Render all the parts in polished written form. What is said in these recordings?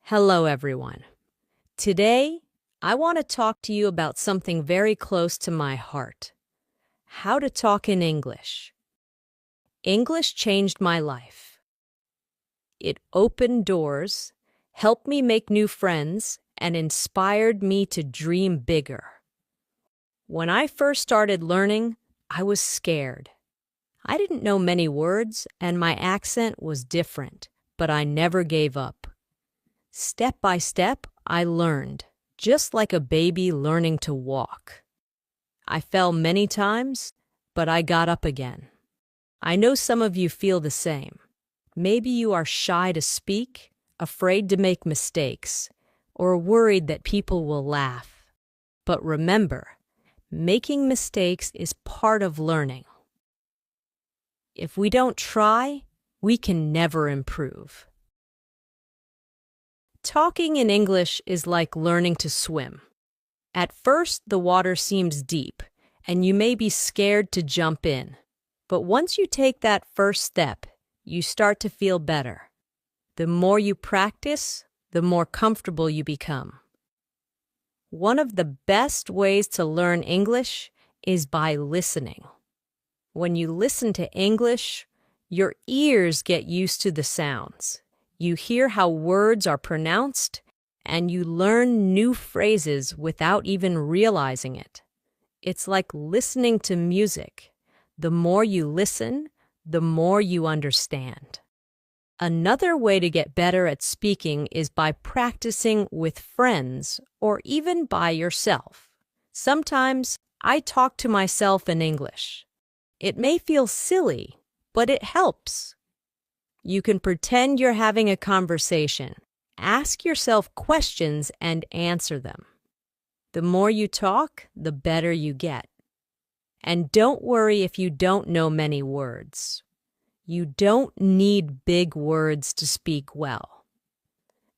Hello, everyone. Today, I want to talk to you about something very close to my heart: how to talk in English. English changed my life. It opened doors, helped me make new friends, and inspired me to dream bigger. When I first started learning, I was scared. I didn't know many words, and my accent was different, but I never gave up. Step by step, I learned, just like a baby learning to walk. I fell many times, but I got up again. I know some of you feel the same. Maybe you are shy to speak, afraid to make mistakes, or worried that people will laugh. But remember, making mistakes is part of learning. If we don't try, we can never improve. Talking in English is like learning to swim. At first, the water seems deep, and you may be scared to jump in. But once you take that first step, you start to feel better. The more you practice, the more comfortable you become. One of the best ways to learn English is by listening. When you listen to English, your ears get used to the sounds. You hear how words are pronounced, and you learn new phrases without even realizing it. It's like listening to music. The more you listen, the more you understand. Another way to get better at speaking is by practicing with friends or even by yourself. Sometimes I talk to myself in English. It may feel silly, but it helps. You can pretend you're having a conversation. Ask yourself questions and answer them. The more you talk, the better you get. And don't worry if you don't know many words. You don't need big words to speak well.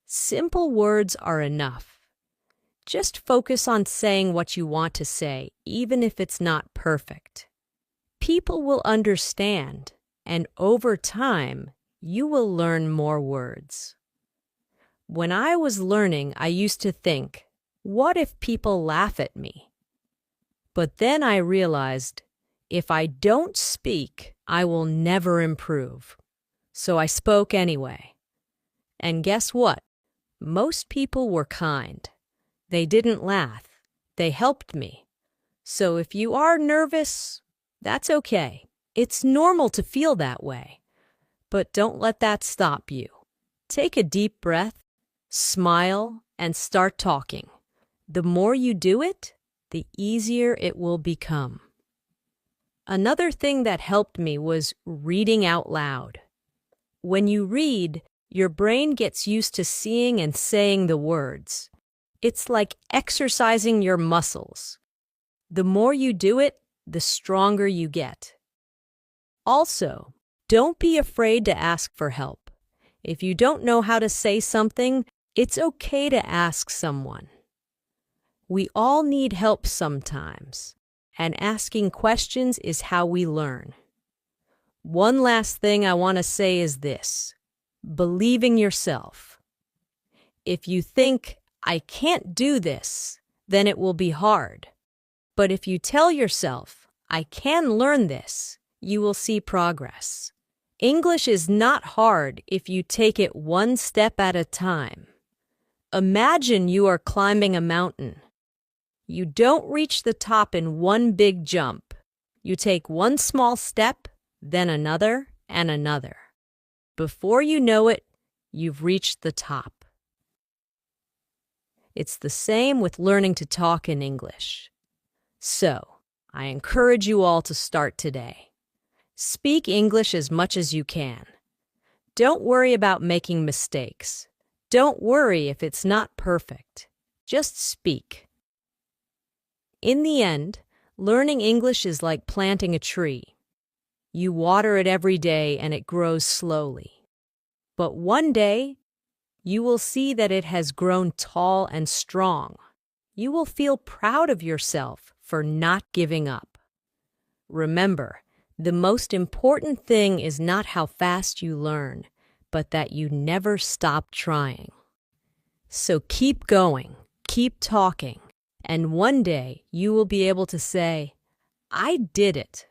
Simple words are enough. Just focus on saying what you want to say, even if it's not perfect. People will understand, and over time, you will learn more words. When I was learning, I used to think, what if people laugh at me? But then I realized, if I don't speak, I will never improve. So I spoke anyway. And guess what? Most people were kind. They didn't laugh. They helped me. So if you are nervous, that's okay. It's normal to feel that way. But don't let that stop you. Take a deep breath, smile, and start talking. The more you do it, the easier it will become. Another thing that helped me was reading out loud. When you read, your brain gets used to seeing and saying the words. It's like exercising your muscles. The more you do it, the stronger you get. Also, don't be afraid to ask for help. If you don't know how to say something, it's okay to ask someone. We all need help sometimes, and asking questions is how we learn. One last thing I want to say is this: believe in yourself. If you think, I can't do this, then it will be hard. But if you tell yourself, I can learn this, you will see progress. English is not hard if you take it one step at a time. Imagine you are climbing a mountain. You don't reach the top in one big jump. You take one small step, then another and another. Before you know it, you've reached the top. It's the same with learning to talk in English. So, I encourage you all to start today. Speak English as much as you can. Don't worry about making mistakes. Don't worry if it's not perfect. Just speak. In the end, learning English is like planting a tree. You water it every day and it grows slowly. But one day, you will see that it has grown tall and strong. You will feel proud of yourself for not giving up. Remember, the most important thing is not how fast you learn, but that you never stop trying. So keep going, keep talking, and one day you will be able to say, I did it.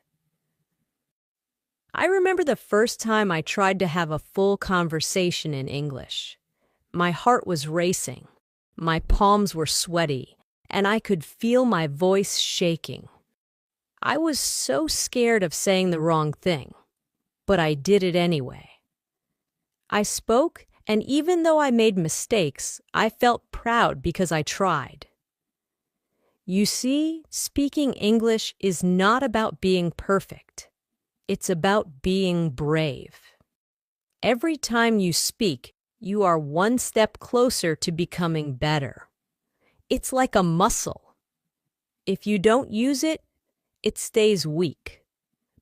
I remember the first time I tried to have a full conversation in English. My heart was racing, my palms were sweaty, and I could feel my voice shaking. I was so scared of saying the wrong thing, but I did it anyway. I spoke, and even though I made mistakes, I felt proud because I tried. You see, speaking English is not about being perfect. It's about being brave. Every time you speak, you are one step closer to becoming better. It's like a muscle. If you don't use it, it stays weak.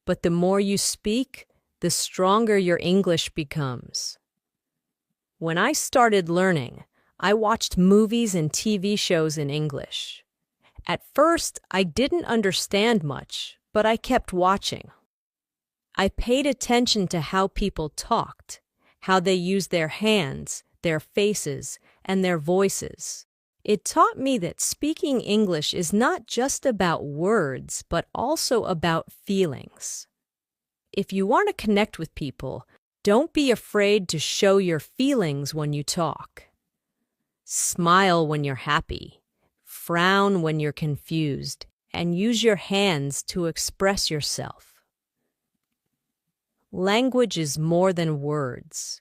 But the more you speak, the stronger your English becomes. When I started learning, I watched movies and TV shows in English. At first, I didn't understand much, but I kept watching. I paid attention to how people talked, how they used their hands, their faces, and their voices. It taught me that speaking English is not just about words, but also about feelings. If you want to connect with people, don't be afraid to show your feelings when you talk. Smile when you're happy, frown when you're confused, and use your hands to express yourself. Language is more than words.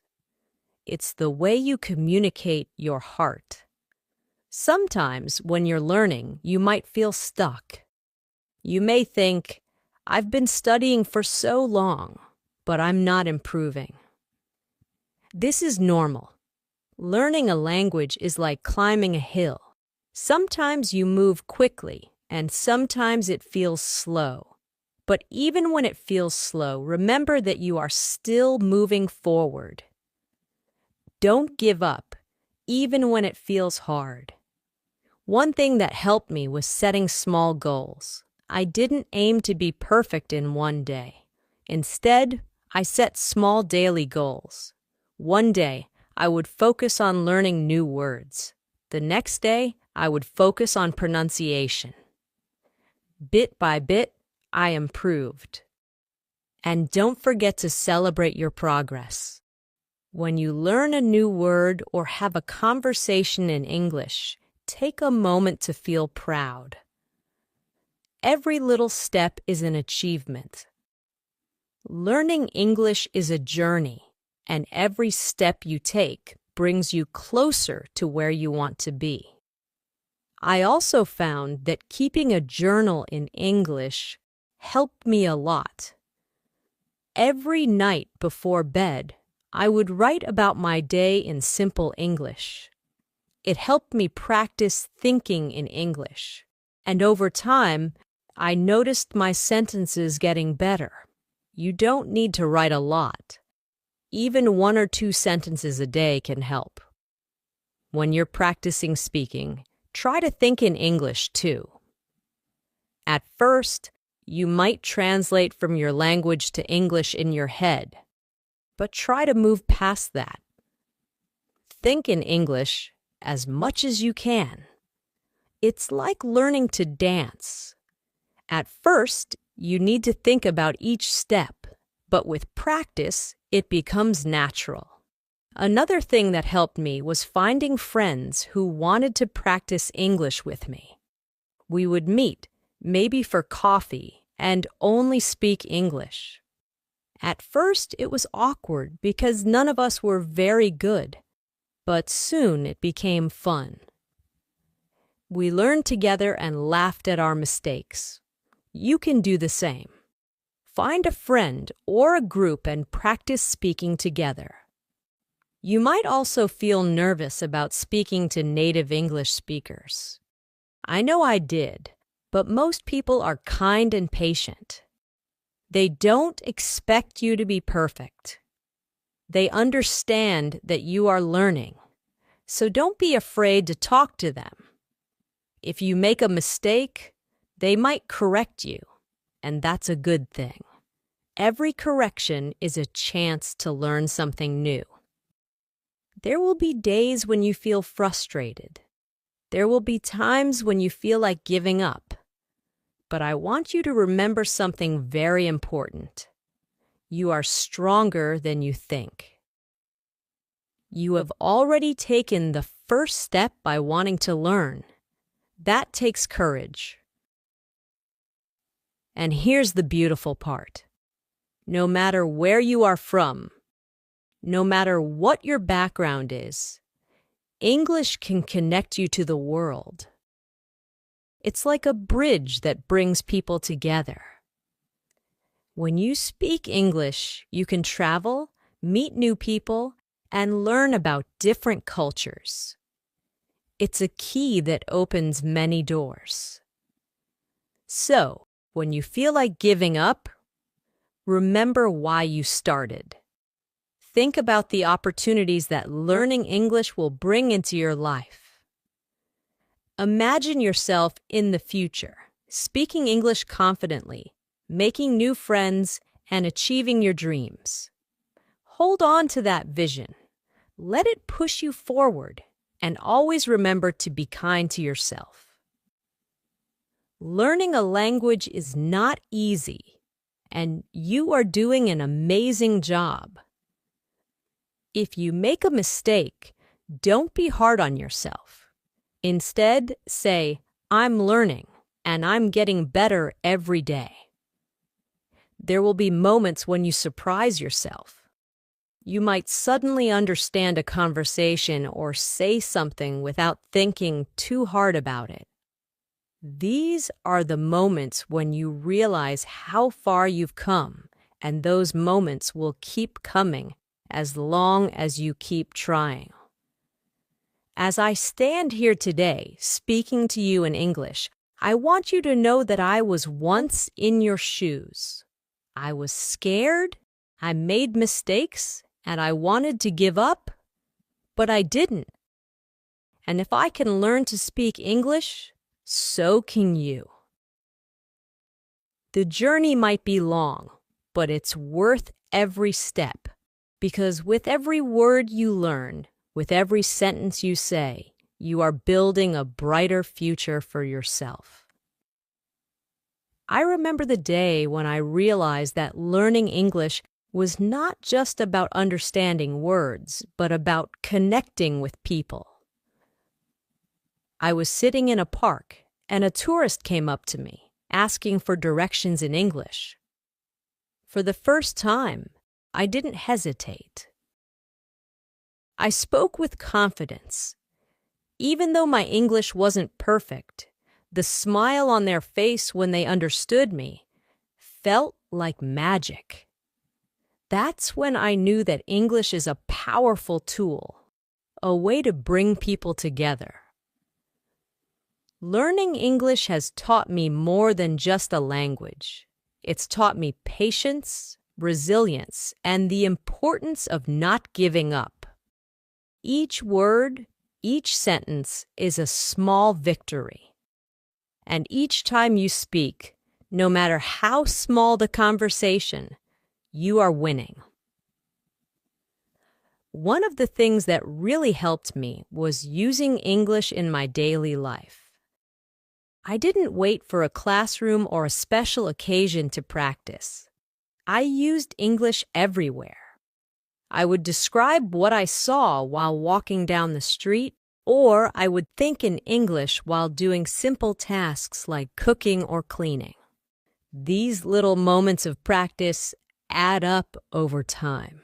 It's the way you communicate your heart. Sometimes when you're learning, you might feel stuck. You may think, I've been studying for so long, but I'm not improving. This is normal. Learning a language is like climbing a hill. Sometimes you move quickly, and sometimes it feels slow. But even when it feels slow, remember that you are still moving forward. Don't give up, even when it feels hard. One thing that helped me was setting small goals. I didn't aim to be perfect in one day. Instead, I set small daily goals. One day, I would focus on learning new words. The next day, I would focus on pronunciation. Bit by bit, I improved. And don't forget to celebrate your progress. When you learn a new word or have a conversation in English, take a moment to feel proud. Every little step is an achievement. Learning English is a journey, and every step you take brings you closer to where you want to be. I also found that keeping a journal in English helped me a lot. Every night before bed, I would write about my day in simple English. It helped me practice thinking in English, and over time, I noticed my sentences getting better. You don't need to write a lot. Even 1 or 2 sentences a day can help. When you're practicing speaking, try to think in English too. At first, you might translate from your language to English in your head, but try to move past that. Think in English as much as you can. It's like learning to dance. At first, you need to think about each step, but with practice, it becomes natural. Another thing that helped me was finding friends who wanted to practice English with me. We would meet, maybe for coffee, and only speak English. At first, it was awkward because none of us were very good, but soon it became fun. We learned together and laughed at our mistakes. You can do the same. Find a friend or a group and practice speaking together. You might also feel nervous about speaking to native English speakers. I know I did, but most people are kind and patient. They don't expect you to be perfect. They understand that you are learning, so don't be afraid to talk to them. If you make a mistake, they might correct you, and that's a good thing. Every correction is a chance to learn something new. There will be days when you feel frustrated. There will be times when you feel like giving up. But I want you to remember something very important. You are stronger than you think. You have already taken the first step by wanting to learn. That takes courage. And here's the beautiful part. No matter where you are from, no matter what your background is, English can connect you to the world. It's like a bridge that brings people together. When you speak English, you can travel, meet new people, and learn about different cultures. It's a key that opens many doors. So, when you feel like giving up, remember why you started. Think about the opportunities that learning English will bring into your life. Imagine yourself in the future, speaking English confidently, making new friends, and achieving your dreams. Hold on to that vision. Let it push you forward, and always remember to be kind to yourself. Learning a language is not easy, and you are doing an amazing job. If you make a mistake, don't be hard on yourself. Instead, say, "I'm learning, and I'm getting better every day." There will be moments when you surprise yourself. You might suddenly understand a conversation or say something without thinking too hard about it. These are the moments when you realize how far you've come, and those moments will keep coming as long as you keep trying. As I stand here today, speaking to you in English, I want you to know that I was once in your shoes. I was scared, I made mistakes, and I wanted to give up, but I didn't. And if I can learn to speak English, so can you. The journey might be long, but it's worth every step, because with every word you learn, with every sentence you say, you are building a brighter future for yourself. I remember the day when I realized that learning English was not just about understanding words, but about connecting with people. I was sitting in a park, and a tourist came up to me, asking for directions in English. For the first time, I didn't hesitate. I spoke with confidence. Even though my English wasn't perfect, the smile on their face when they understood me felt like magic. That's when I knew that English is a powerful tool, a way to bring people together. Learning English has taught me more than just a language. It's taught me patience, resilience, and the importance of not giving up. Each word, each sentence is a small victory. And each time you speak, no matter how small the conversation, you are winning. One of the things that really helped me was using English in my daily life. I didn't wait for a classroom or a special occasion to practice. I used English everywhere. I would describe what I saw while walking down the street, or I would think in English while doing simple tasks like cooking or cleaning. These little moments of practice add up over time.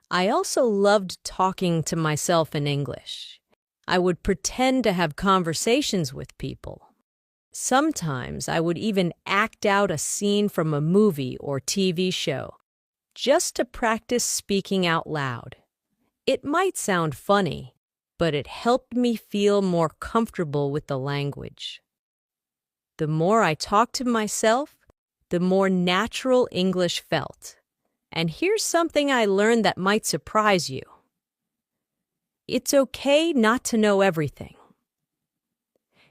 I also loved talking to myself in English. I would pretend to have conversations with people. Sometimes I would even act out a scene from a movie or TV show, just to practice speaking out loud. It might sound funny, but it helped me feel more comfortable with the language. The more I talked to myself, the more natural English felt. And here's something I learned that might surprise you. It's okay not to know everything.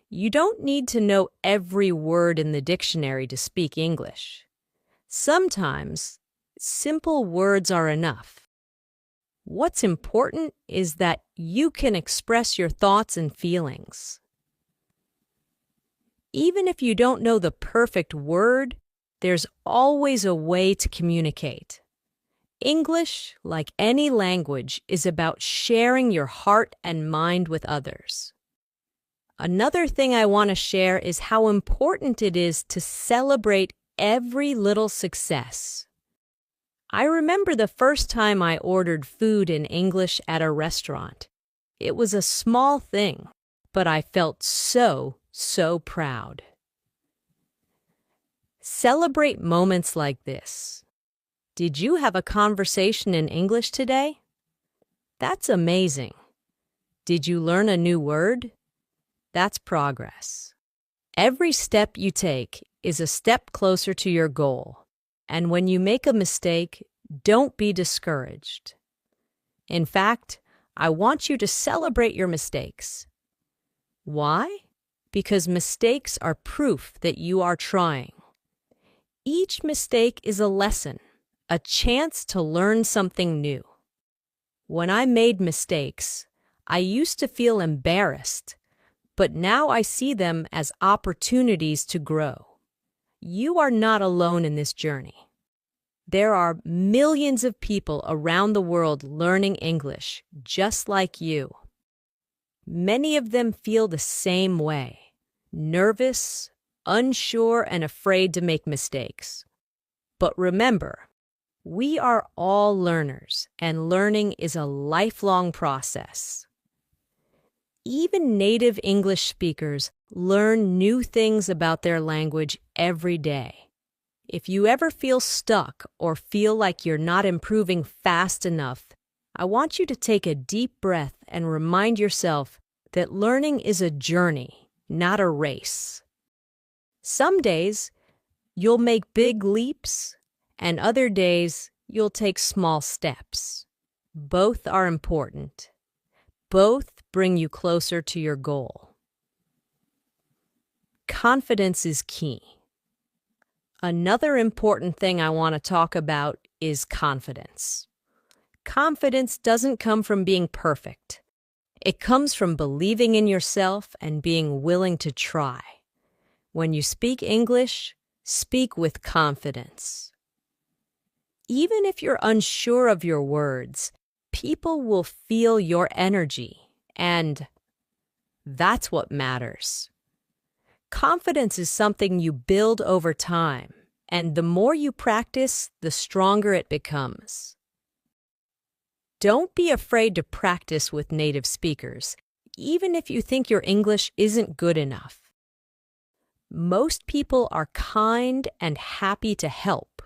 You don't need to know every word in the dictionary to speak English. Sometimes, simple words are enough. What's important is that you can express your thoughts and feelings. Even if you don't know the perfect word, there's always a way to communicate. English, like any language, is about sharing your heart and mind with others. Another thing I want to share is how important it is to celebrate every little success. I remember the first time I ordered food in English at a restaurant. It was a small thing, but I felt so proud. Celebrate moments like this. Did you have a conversation in English today? That's amazing. Did you learn a new word? That's progress. Every step you take is a step closer to your goal. And when you make a mistake, don't be discouraged. In fact, I want you to celebrate your mistakes. Why? Because mistakes are proof that you are trying. Each mistake is a lesson, a chance to learn something new. When I made mistakes, I used to feel embarrassed, but now I see them as opportunities to grow. You are not alone in this journey. There are millions of people around the world learning English, just like you. Many of them feel the same way, nervous, unsure, and afraid to make mistakes. But remember, we are all learners, and learning is a lifelong process. Even native English speakers learn new things about their language every day. If you ever feel stuck or feel like you're not improving fast enough, I want you to take a deep breath and remind yourself that learning is a journey, not a race. Some days, you'll make big leaps, and other days, you'll take small steps. Both are important. Both bring you closer to your goal. Confidence is key. Another important thing I want to talk about is confidence. Confidence doesn't come from being perfect. It comes from believing in yourself and being willing to try. When you speak English, speak with confidence. Even if you're unsure of your words, people will feel your energy, and that's what matters. Confidence is something you build over time, and the more you practice, the stronger it becomes. Don't be afraid to practice with native speakers, even if you think your English isn't good enough. Most people are kind and happy to help.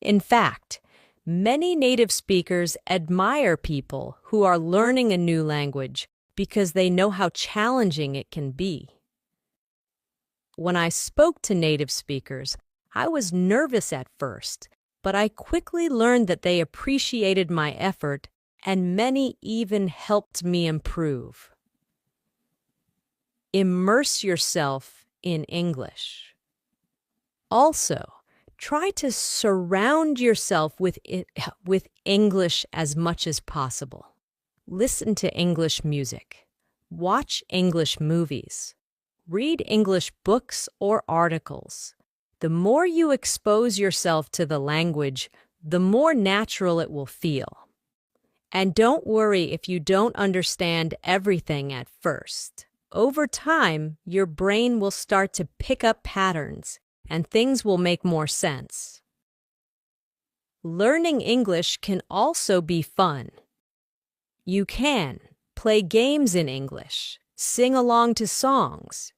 In fact, many native speakers admire people who are learning a new language because they know how challenging it can be. When I spoke to native speakers, I was nervous at first, but I quickly learned that they appreciated my effort, and many even helped me improve. Immerse yourself in English. Also, try to surround yourself with English as much as possible. Listen to English music. Watch English movies. Read English books or articles. The more you expose yourself to the language, the more natural it will feel. And don't worry if you don't understand everything at first. Over time, your brain will start to pick up patterns, and things will make more sense. Learning English can also be fun. You can play games in English, sing along to songs,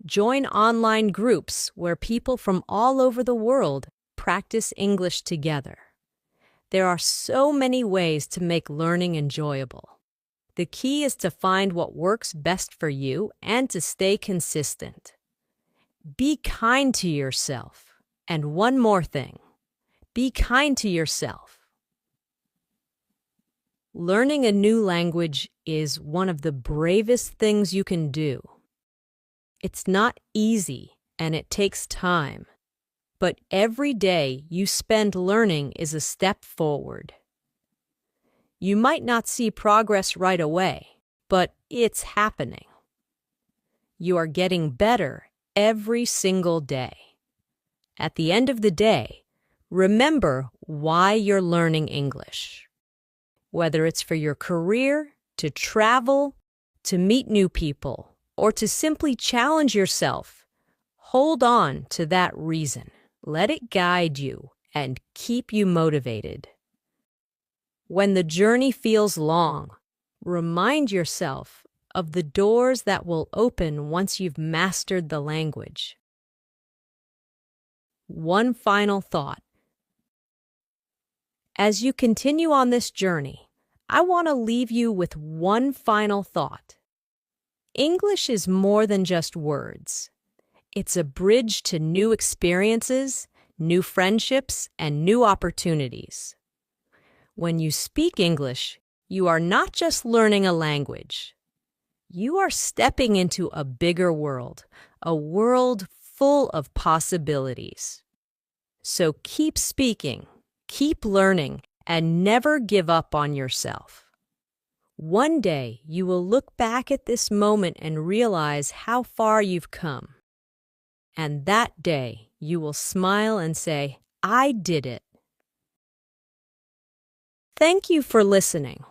join online groups where people from all over the world practice English together. There are so many ways to make learning enjoyable. The key is to find what works best for you and to stay consistent. Be kind to yourself. And one more thing, be kind to yourself. Learning a new language is one of the bravest things you can do. It's not easy and it takes time, but every day you spend learning is a step forward. You might not see progress right away, but it's happening. You are getting better every single day. At the end of the day, remember why you're learning English. Whether it's for your career, to travel, to meet new people, or to simply challenge yourself, hold on to that reason. Let it guide you and keep you motivated. When the journey feels long, remind yourself of the doors that will open once you've mastered the language. One final thought. As you continue on this journey, I want to leave you with one final thought. English is more than just words. It's a bridge to new experiences, new friendships, and new opportunities. When you speak English, you are not just learning a language. You are stepping into a bigger world, a world full of possibilities. So keep speaking, keep learning, and never give up on yourself. One day, you will look back at this moment and realize how far you've come. And that day, you will smile and say, "I did it." Thank you for listening.